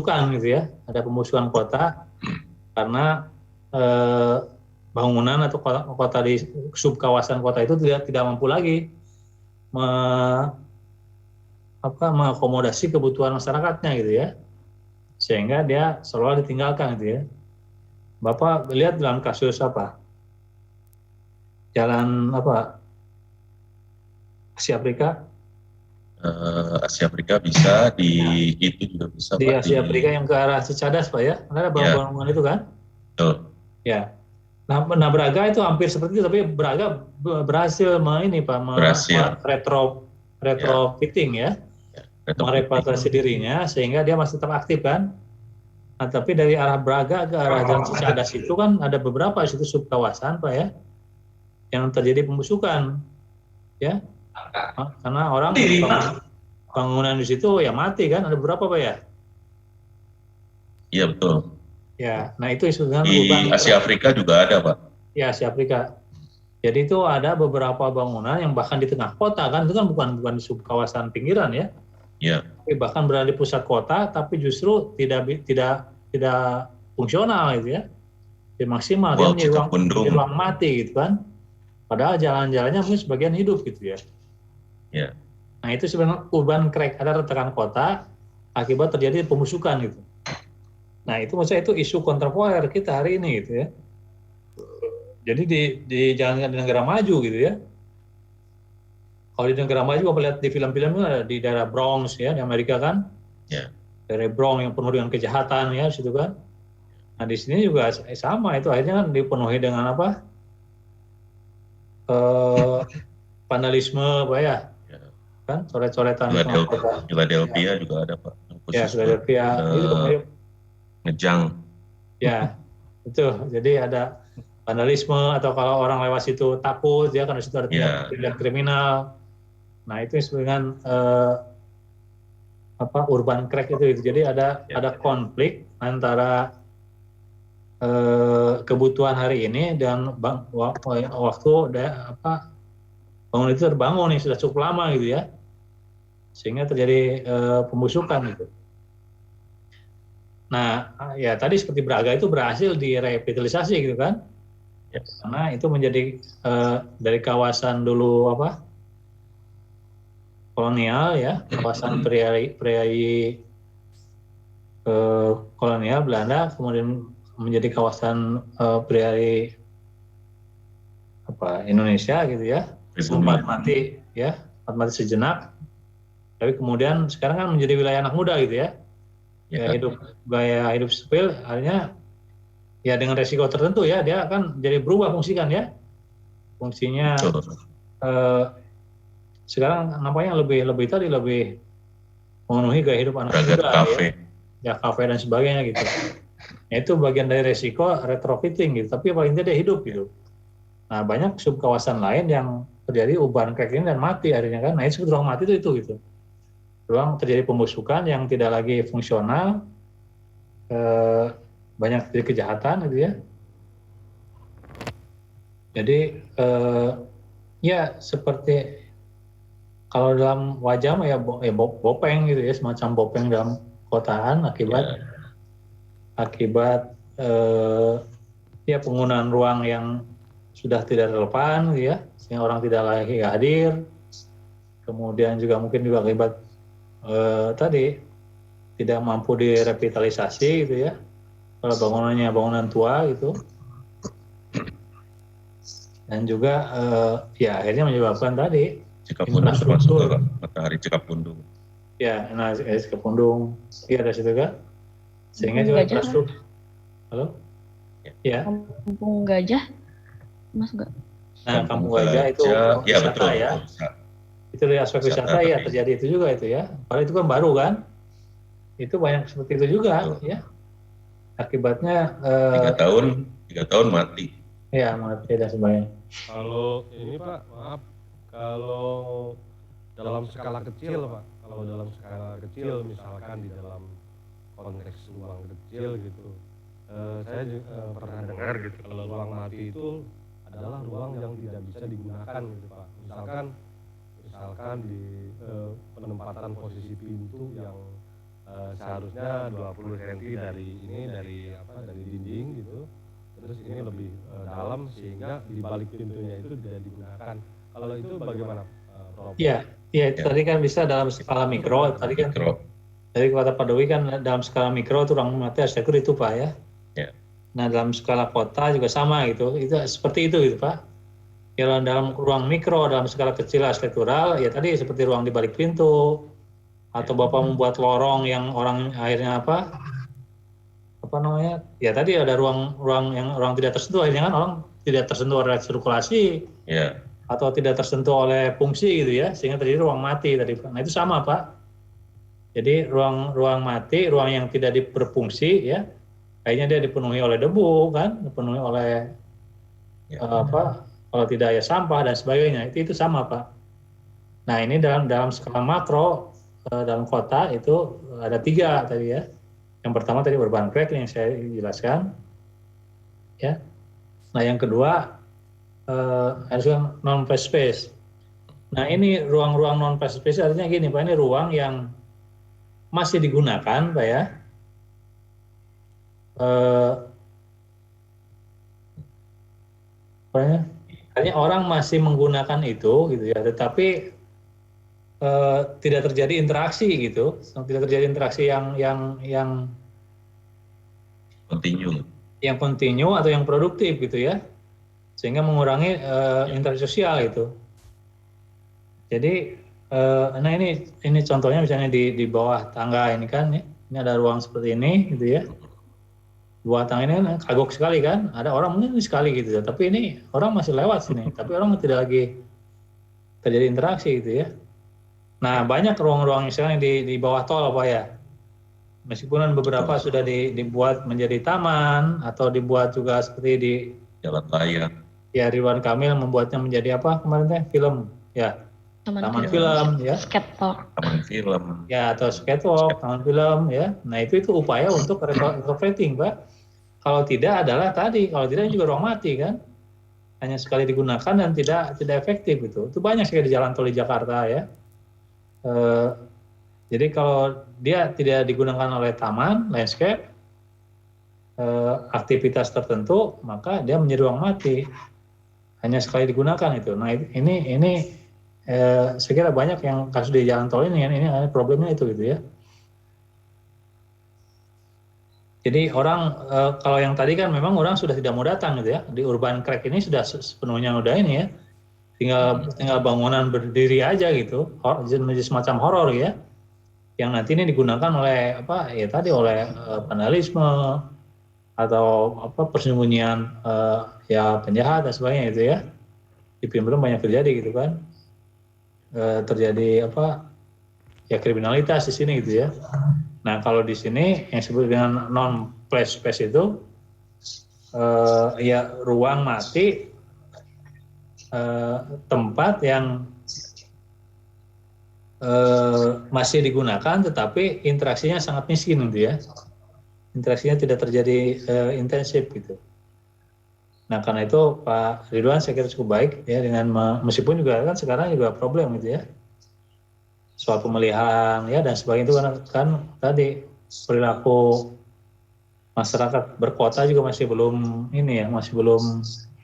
gitu ya, ada pembusukan kota karena bangunan atau kota di sub kawasan kota itu tidak mampu lagi mengakomodasi kebutuhan masyarakatnya gitu ya, sehingga dia seolah ditinggalkan gitu ya. Bapak lihat dalam kasus jalan Asia Afrika. Asia Afrika bisa itu juga bisa Di Pak Asia Afrika yang ke arah Cicadas Pak ya, ada bangunan itu kan? Betul. Ya. Nah, Braga itu hampir seperti itu, tapi Braga berhasil retrofitting ya, merepatriasi dirinya sehingga dia masih tetap aktif kan. Nah, tapi dari arah Braga ke arah Jalan Cicadas itu kan ada beberapa situ subkawasan Pak ya, yang terjadi pembusukan ya, karena orang bangunan di situ ya mati kan, ada beberapa Pak ya. Iya betul. Ya, nah itu sebenarnya di Asia Afrika juga ada Pak. Ya, Asia Afrika. Jadi itu ada beberapa bangunan yang bahkan di tengah kota kan, itu kan bukan di subkawasan pinggiran ya. Iya. Tapi bahkan berada di pusat kota, tapi justru tidak fungsional gitu ya, tidak maksimal. Dia menjadi ruang mati gitu kan. Padahal jalan-jalannya mungkin sebagian hidup gitu ya. Iya. Nah itu sebenarnya urban crack, ada retakan kota akibat terjadi pembusukan gitu. Nah itu maksudnya itu isu kontemporer kita hari ini gitu ya. Jadi dijalankan di negara maju gitu ya. Kalau di negara maju, apa lihat di film-film itu ada di daerah Bronx ya, di Amerika kan. Ya. Daerah Bronx yang penuh dengan kejahatan ya, situ kan. Nah di sini juga sama, itu akhirnya kan dipenuhi dengan vandalisme Pak ya. Kan coret-coretan di tengah kota. Philadelphia juga ada Pak. Ya, Philadelphia itu ngejang. Ya, itu. Jadi ada vandalisme, atau kalau orang lewat situ takut ya, karena situ ada tindak kriminal. Nah itu dengan urban crack itu. Jadi ada konflik antara kebutuhan hari ini dan waktu bangun itu terbangun yang sudah cukup lama gitu ya, sehingga terjadi pembusukan gitu. Nah ya tadi seperti Braga itu berhasil direvitalisasi gitu kan. Karena itu menjadi dari kawasan dulu kolonial ya, kawasan prairie kolonial Belanda, kemudian menjadi kawasan prairie Indonesia gitu ya, sempat mati sejenak, tapi kemudian sekarang kan menjadi wilayah anak muda gitu ya, gaya hidup sipil, akhirnya ya dengan resiko tertentu ya, dia akan jadi berubah fungsinya sekarang nampaknya lebih memenuhi gaya hidup anak muda ya, kafe dan sebagainya gitu. Nah, itu bagian dari resiko retrofitting gitu, tapi paling tidak dia hidup gitu. Nah banyak subkawasan lain yang terjadi urban crack ini dan mati akhirnya kan. Nah itu ruang mati itu gitu, ruang terjadi pembusukan yang tidak lagi fungsional, banyak terjadi kejahatan gitu ya. Jadi ya seperti kalau dalam wajah ya bopeng gitu ya, semacam bopeng dalam kotaan akibat ya penggunaan ruang yang sudah tidak relevan gitu ya, sehingga orang tidak lagi hadir. Kemudian juga mungkin juga akibat tadi tidak mampu direvitalisasi gitu ya, kalau bangunannya bangunan tua gitu. Dan juga ya akhirnya menyebabkan tadi infrastruktur Matahari Cikapundung. Ya, Cikapundung, iya ada situ kan, sehingga juga infrastruktur. Halo, ya. Kampung Gajah, Mas Gak? Nah, Kampung Gajah itu wisata betul, ya. Itu dari aspek wisata ya terjadi itu juga itu ya. Padahal itu kan baru kan, itu banyak seperti itu juga ya. Akibatnya 3 tahun mati. Ya, mati dan sebagainya. Kalau ini Pak, maaf, kalau dalam skala kecil Pak, kalau dalam skala kecil misalkan di dalam konteks ruang kecil gitu, saya pernah dengar gitu, kalau ruang mati itu adalah ruang yang tidak bisa digunakan gitu Pak. Misalkan di penempatan posisi pintu yang seharusnya 20 cm dari dinding gitu. Terus ini lebih dalam sehingga di balik pintunya itu tidak digunakan. Kalau itu bagaimana, Prof? Iya, iya itu tadi kan bisa dalam skala mikro. Tadi kan dari kata Pak Dwi kan dalam skala mikro itu ruang mati arsitektur itu Pak ya. Ya. Nah dalam skala kota juga sama gitu. Itu seperti itu gitu Pak. Kalau dalam ruang mikro, dalam skala kecil arsitektural, ya tadi seperti ruang di balik pintu, atau Bapak membuat lorong yang orang akhirnya apa namanya? Ya tadi ada ruang yang orang tidak tersentuh, akhirnya kan orang tidak tersentuh oleh sirkulasi, Ya. atau tidak tersentuh oleh fungsi gitu ya, sehingga terjadi ruang mati tadi Pak. Nah itu sama Pak. Jadi ruang mati, ruang yang tidak berfungsi ya, kayaknya dia dipenuhi oleh debu kan, dipenuhi oleh kalau tidak ya sampah dan sebagainya. Itu sama Pak. Nah ini dalam skala makro dalam kota itu ada 3 tadi ya. Yang pertama tadi urban crack yang saya jelaskan, ya. Nah yang kedua harusnya non flat space. Nah ini ruang-ruang non flat space artinya gini Pak, ini ruang yang masih digunakan Pak ya. Artinya orang masih menggunakan itu gitu ya, tetapi tidak terjadi interaksi gitu, tidak terjadi interaksi yang kontinu atau yang produktif gitu ya, sehingga mengurangi interaksi sosial gitu. Jadi, nah ini contohnya misalnya di bawah tangga ini kan, ini ada ruang seperti ini gitu ya. Di bawah tangga ini kan kagok sekali kan, ada orang mungkin sekali gitu ya, tapi ini orang masih lewat sini, tapi orang tidak lagi terjadi interaksi gitu ya. Nah banyak ruang-ruang misalnya di bawah tol Pak ya, meskipun beberapa sudah dibuat menjadi taman atau dibuat juga seperti di jalan layang. Ya Ridwan Kamil membuatnya menjadi apa kemarin teh film ya, taman film ya, skatewalk, taman film ya atau skatewalk, taman film ya. Nah itu upaya untuk retrofitting Pak. Kalau tidak adalah tadi, kalau tidak juga ruang mati kan, hanya sekali digunakan dan tidak efektif gitu. Itu banyak sekali di jalan tol di Jakarta ya. Jadi kalau dia tidak digunakan oleh taman, landscape, aktivitas tertentu, maka dia menjadi ruang mati. Hanya sekali digunakan itu. Nah ini saya kira banyak yang kasus di jalan tol ini problemnya itu gitu ya. Jadi orang kalau yang tadi kan memang orang sudah tidak mau datang gitu ya. Di urban crack ini sudah sepenuhnya udah ini ya. Tinggal bangunan berdiri aja gitu, menjadi semacam horor ya, yang nanti ini digunakan oleh oleh vandalisme atau persembunyian ya penjahat dan sebagainya gitu ya. Di film-film banyak terjadi gitu kan, terjadi kriminalitas di sini gitu ya. Nah kalau di sini yang disebut dengan non flat space itu ya ruang mati, tempat yang masih digunakan tetapi interaksinya sangat miskin gitu ya, interaksinya tidak terjadi intensif gitu. Nah karena itu Pak Ridwan saya kira cukup baik ya dengan meskipun juga kan sekarang juga problem gitu ya soal pemeliharaan ya dan sebagainya itu kan tadi perilaku masyarakat berkota juga masih belum